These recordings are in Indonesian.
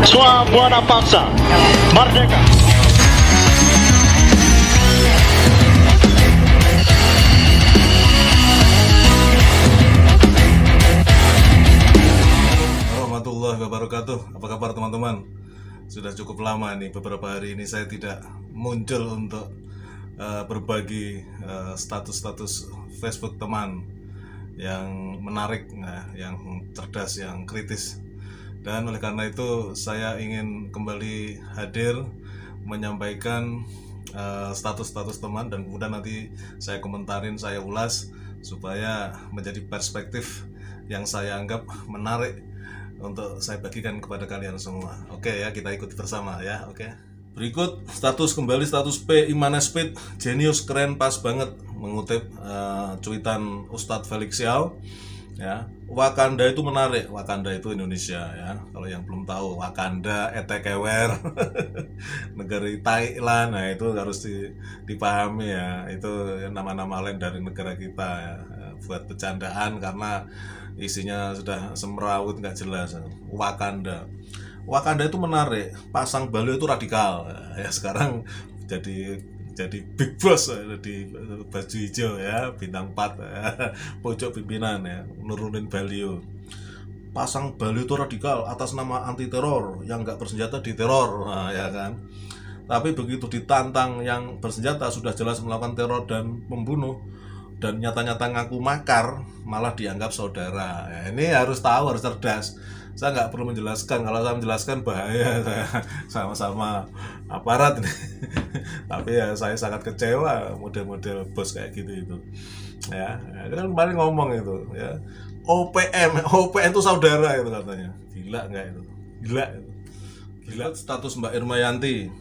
Sua Buana Paksa, Merdeka. Warahmatullahi wabarakatuh. Apa kabar teman-teman? Sudah cukup lama nih, beberapa hari ini saya tidak muncul untuk berbagi status-status Facebook teman yang menarik, yang cerdas, yang kritis. Dan oleh karena itu saya ingin kembali hadir menyampaikan status-status teman, dan kemudian nanti saya komentarin, saya ulas supaya menjadi perspektif yang saya anggap menarik untuk saya bagikan kepada kalian semua. Oke ya, kita ikuti bersama ya. Oke. Berikut status P Imanes Speed, jenius, keren, pas banget, mengutip cuitan Ustadz Felix Xiao. Ya, Wakanda itu menarik. Wakanda itu Indonesia ya. Kalau yang belum tahu, Wakanda etekewer negeri Thailand. Nah, itu harus dipahami ya. Itu nama-nama lain dari negara kita ya. Buat bercandaan karena isinya sudah semrawut, nggak jelas. Wakanda itu menarik. Pasang Bali itu radikal ya. Sekarang jadi big boss di baju hijau ya, bintang 4 ya, pojok pimpinan ya, nurunin baliho. Pasang Bali itu radikal atas nama anti teror, yang nggak bersenjata diteror, nah, ya kan. Tapi begitu ditantang yang bersenjata sudah jelas melakukan teror dan membunuh, dan nyata-nyata ngaku makar, malah dianggap saudara ya. Ini harus tahu, harus cerdas. Saya nggak perlu menjelaskan, kalau saya menjelaskan bahaya, saya sama-sama aparat nih. Tapi ya saya sangat kecewa model-model bos kayak gitu itu ya. Kan kemarin ngomong itu ya, OPM itu saudara itu katanya. Gila nggak itu? Gila. Status Mbak Irma Yanti,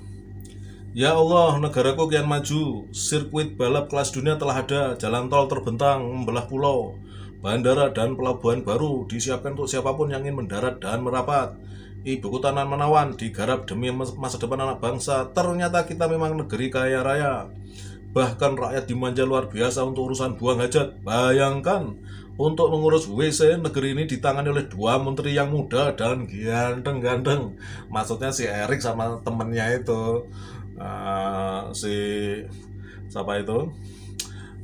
ya Allah, negaraku kian maju, sirkuit balap kelas dunia telah ada, jalan tol terbentang membelah pulau, bandara dan pelabuhan baru disiapkan untuk siapapun yang ingin mendarat dan merapat. Ibu kota nan menawan digarap demi masa depan anak bangsa. Ternyata kita memang negeri kaya raya. Bahkan rakyat dimanja luar biasa untuk urusan buang hajat. Bayangkan, untuk mengurus WC negeri ini ditangani oleh 2 menteri yang muda dan ganteng-ganteng. Maksudnya si Erik sama temennya itu, si siapa itu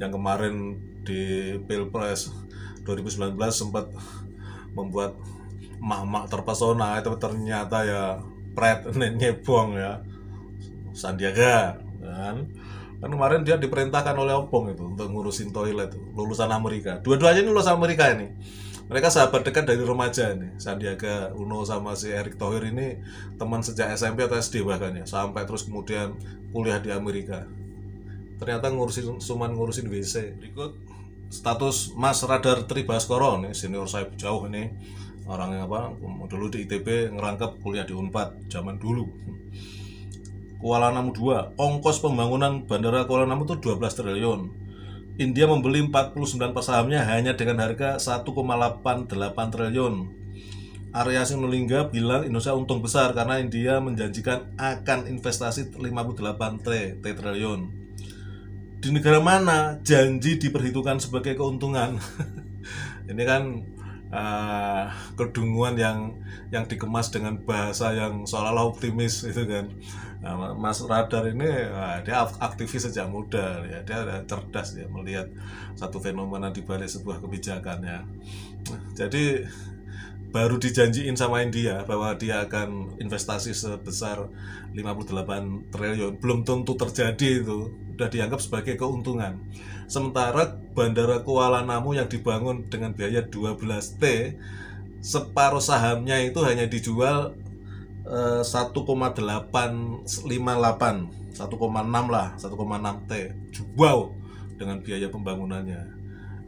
yang kemarin di Pilpres 2019 sempat membuat emak-emak terpesona, itu ternyata ya pret nyebong ya, Sandiaga kan kemarin dia diperintahkan oleh Opong itu untuk ngurusin toilet, lulusan Amerika. Dua-duanya ini lulusan Amerika ini. Mereka sahabat dekat dari remaja nih. Sandiaga Uno sama si Erick Thohir ini teman sejak SMP atau SD bahkan ya, sampai terus kemudian kuliah di Amerika. Ternyata ngurusin WC. Berikut status Mas Radar Tribaskoro nih, senior saya jauh ini. Orangnya dulu di ITB, ngerangkap kuliah di Unpad zaman dulu. Kuala Namu 2, ongkos pembangunan Bandara Kuala Namu itu 12 triliun. India membeli 49% sahamnya hanya dengan harga 1,88 triliun. Arya Sinulinga bilang Indonesia untung besar karena India menjanjikan akan investasi 58 triliun. Di negara mana janji diperhitungkan sebagai keuntungan? Ini kan kedunguan yang dikemas dengan bahasa yang seolah-olah optimis itu kan. Mas Radar ini dia aktivis sejak muda ya, dia cerdas ya, melihat satu fenomena di balik sebuah kebijakan ya. Jadi baru dijanjiin sama India bahwa dia akan investasi sebesar 58 triliun, belum tentu terjadi, itu udah dianggap sebagai keuntungan. Sementara Bandara Kuala Namu yang dibangun dengan biaya 12T, separuh sahamnya itu hanya dijual 1,858, 1,6 lah, 1,6T jual dengan biaya pembangunannya.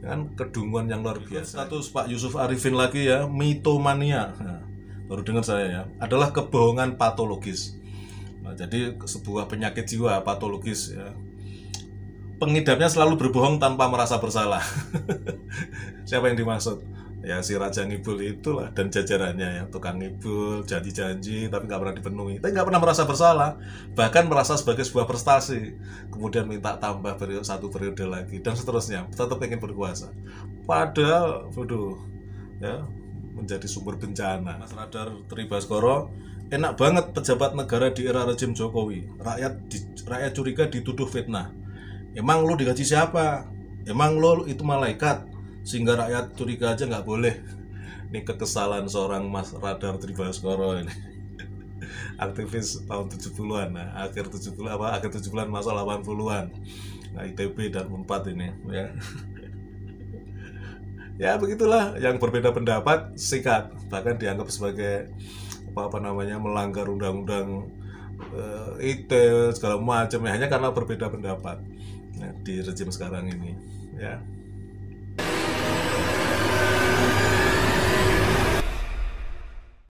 Kan kedunguan yang luar biasa. Status Pak Yusuf Arifin lagi ya, mitomania. Nah, baru dengar saya ya, adalah kebohongan patologis. Nah, jadi sebuah penyakit jiwa patologis ya. Pengidapnya selalu berbohong tanpa merasa bersalah. Siapa yang dimaksud? Ya si Raja Ngibul itulah dan jajarannya ya, tukang ngibul, janji-janji tapi nggak pernah dipenuhi, tapi nggak pernah merasa bersalah, bahkan merasa sebagai sebuah prestasi, kemudian minta tambah satu periode lagi dan seterusnya, tetap ingin berkuasa, padahal bodoh ya, menjadi sumber bencana. Mas Radar Tribaskoro enak banget pejabat negara di era rezim Jokowi. Rakyat curiga dituduh fitnah. Emang lo digaji siapa? Emang lo itu malaikat? Sehingga rakyat curiga aja nggak boleh. Ini kekesalan seorang Mas Radar Tribaskoro ini. Aktivis tahun 70-an, nah, akhir 70-an masa 80-an. Nah, ITB dan Unpad ini ya. Ya begitulah, yang berbeda pendapat sikat, bahkan dianggap sebagai melanggar undang-undang ITE segala macam ya, hanya karena berbeda pendapat. Nah, di rezim sekarang ini ya.